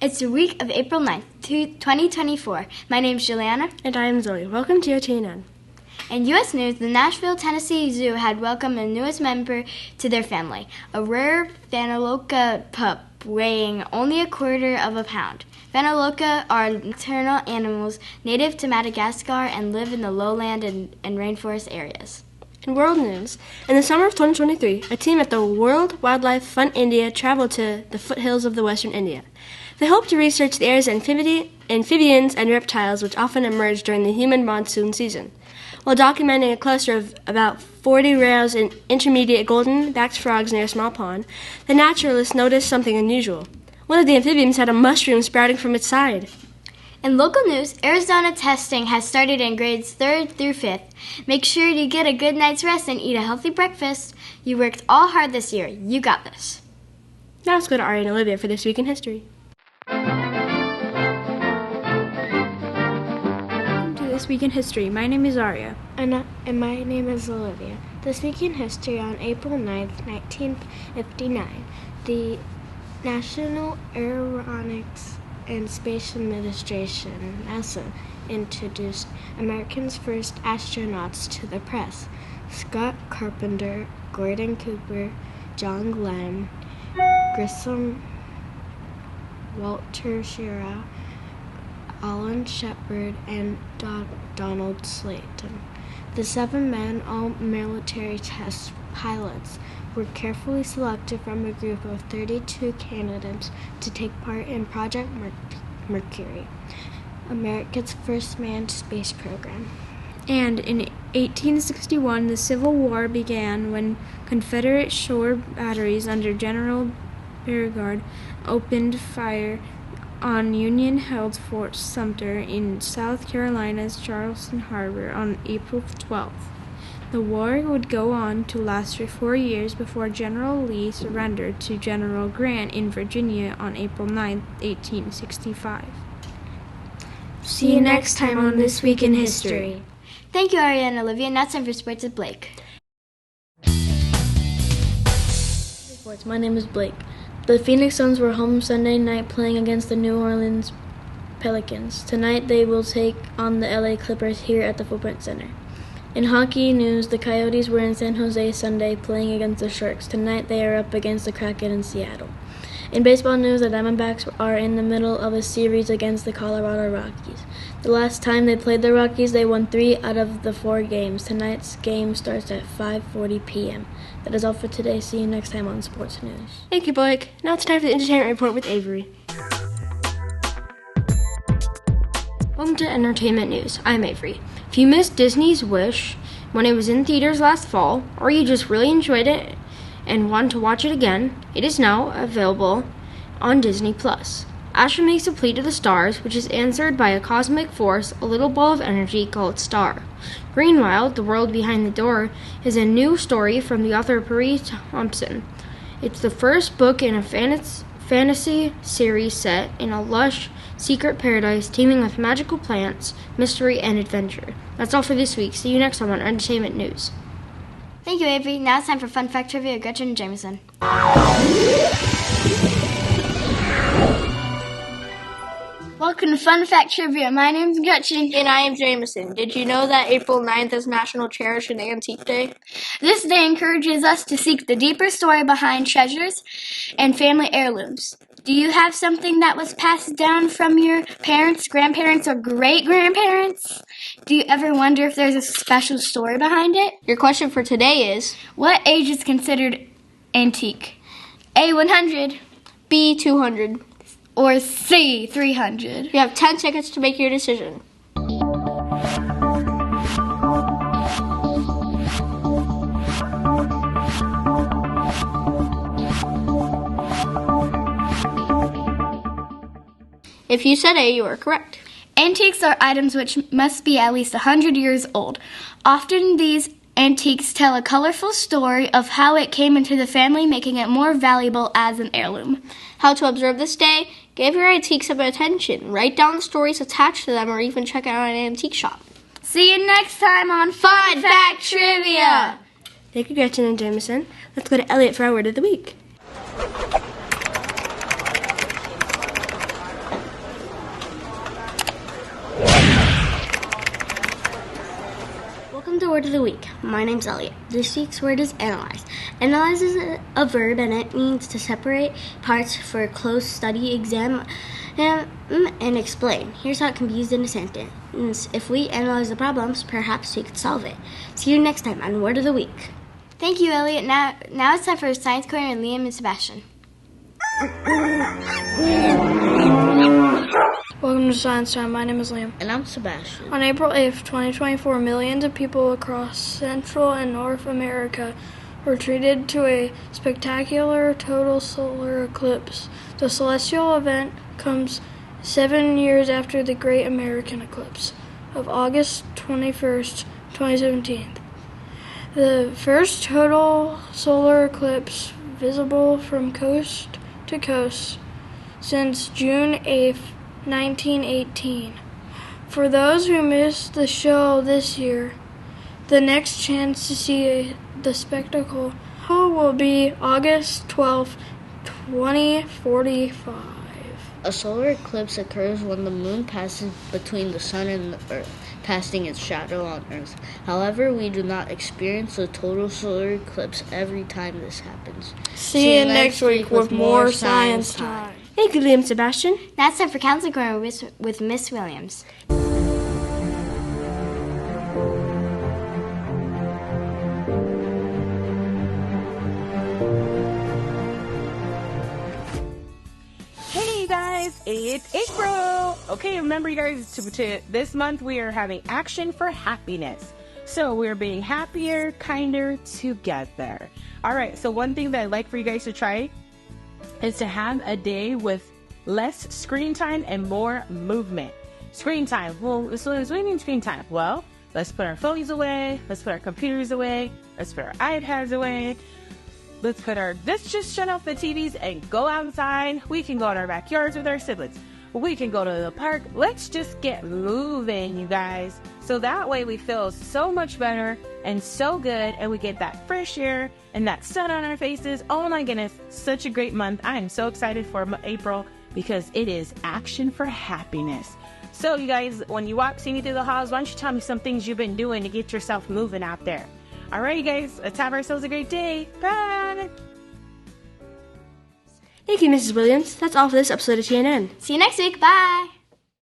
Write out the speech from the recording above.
It's the week of April 9th, 2024. My name is Juliana. And I am Zoe. Welcome to OTNN. In U.S. news, the Nashville, Tennessee Zoo had welcomed the newest member to their family, a rare Phaneroca pup weighing only a quarter of a pound. Phaneroca are nocturnal animals native to Madagascar and live in the lowland and rainforest areas. In world news, in the summer of 2023, a team at the World Wildlife Fund India traveled to the foothills of the Western India. They hope to research the area's amphibians and reptiles which often emerge during the humid monsoon season. While documenting a cluster of about 40 rails and intermediate golden-backed frogs near a small pond, the naturalists noticed something unusual. One of the amphibians had a mushroom sprouting from its side. In local news, Arizona testing has started in grades 3rd through 5th. Make sure you get a good night's rest and eat a healthy breakfast. You worked all hard this year. You got this. Now let's go to Aria and Olivia for This Week in History. Welcome to This Week in History. My name is Aria. And my name is Olivia. This Week in History on April 9th, 1959, the National Aeronautics and Space Administration, NASA, introduced America's first astronauts to the press. Scott Carpenter, Gordon Cooper, John Glenn, Grissom, Walter Schirra, Alan Shepard, and Donald Slayton. The 7 men, all military test pilots, were carefully selected from a group of 32 candidates to take part in Project Mercury, America's first manned space program. And in 1861, the Civil War began when Confederate shore batteries under General Beauregard opened fire on Union-held Fort Sumter in South Carolina's Charleston Harbor on April 12th. The war would go on to last for 4 years before General Lee surrendered to General Grant in Virginia on April 9, 1865. See you next time on This Week in History. Thank you, Aria and Olivia. Now it's time for sports with Blake. My name is Blake. The Phoenix Suns were home Sunday night playing against the New Orleans Pelicans. Tonight they will take on the LA Clippers here at the Footprint Center. In hockey news, the Coyotes were in San Jose Sunday playing against the Sharks. Tonight they are up against the Kraken in Seattle. In baseball news, the Diamondbacks are in the middle of a series against the Colorado Rockies. The last time they played the Rockies, they won 3 out of the 4 games. Tonight's game starts at 5:40 p.m. That is all for today. See you next time on Sports News. Thank you, Blake. Now it's time for the Entertainment Report with Avery. Welcome to Entertainment News. I'm Avery. If you missed Disney's Wish when it was in theaters last fall, or you just really enjoyed it and want to watch it again, it is now available on Disney+. Asher makes a plea to the stars, which is answered by a cosmic force, a little ball of energy called Star. Greenwild, The World Behind the Door, is a new story from the author Puri Thompson. It's the first book in a fantasy series set in a lush, secret paradise teeming with magical plants, mystery, and adventure. That's all for this week. See you next time on Entertainment News. Thank you, Avery. Now it's time for Fun Fact Trivia with Gretchen and Jameson. Welcome to Fun Fact Trivia. My name's Gretchen. And I am Jameson. Did you know that April 9th is National Cherish and Antique Day? This day encourages us to seek the deeper story behind treasures and family heirlooms. Do you have something that was passed down from your parents, grandparents, or great-grandparents? Do you ever wonder if there's a special story behind it? Your question for today is, what age is considered antique? A, 100. B, 200. Or C, 300. You have 10 seconds to make your decision. If you said A, you are correct. Antiques are items which must be at least 100 years old. Often these antiques tell a colorful story of how it came into the family, making it more valuable as an heirloom. How to observe this day? Give your antiques some attention. Write down the stories attached to them or even check out an antique shop. See you next time on Fun Fact Trivia! Thank you, Gretchen and Jameson. Let's go to Elliot for our Word of the Week. the word of the week. My name's Elliot. This week's word is analyze. Analyze is a verb and it means to separate parts for a close study, exam, and explain. Here's how it can be used in a sentence. If we analyze the problems, perhaps we could solve it. See you next time on Word of the Week. Thank you, Elliot. Now it's time for Science Corner with Liam and Sebastian. Welcome to Science Time. My name is Liam. And I'm Sebastian. On April 8th, 2024, millions of people across Central and North America were treated to a spectacular total solar eclipse. The celestial event comes 7 years after the Great American Eclipse of August 21st, 2017. The first total solar eclipse visible from coast to coast since June 8th, 1918. For those who missed the show this year, the next chance to see the spectacle will be August 12th, 2045. A solar eclipse occurs when the moon passes between the sun and the earth, casting its shadow on Earth. However, we do not experience a total solar eclipse every time this happens. See you next week with more Science Time. Thank you, Liam, Sebastian. Now it's time for Counseling Corner with Miss Williams. Hey guys, it's April. Okay, remember you guys, this month we are having Action for Happiness. So we're being happier, kinder together. All right, so one thing that I'd like for you guys to try is to have a day with less screen time and more movement. Screen time. Well, so what do you mean screen time? Well, let's put our phones away. Let's put our computers away. Let's put our iPads away. Let's just shut off the TVs and go outside. We can go in our backyards with our siblings. We can go to the park. Let's just get moving, you guys. So that way we feel so much better and so good, and we get that fresh air and that sun on our faces. Oh my goodness, such a great month. I am so excited for April because it is Action for Happiness. So you guys, when you see me through the halls, why don't you tell me some things you've been doing to get yourself moving out there? All right, you guys, let's have ourselves a great day. Bye. Thank you, Mrs. Williams. That's all for this episode of TNN. See you next week. Bye.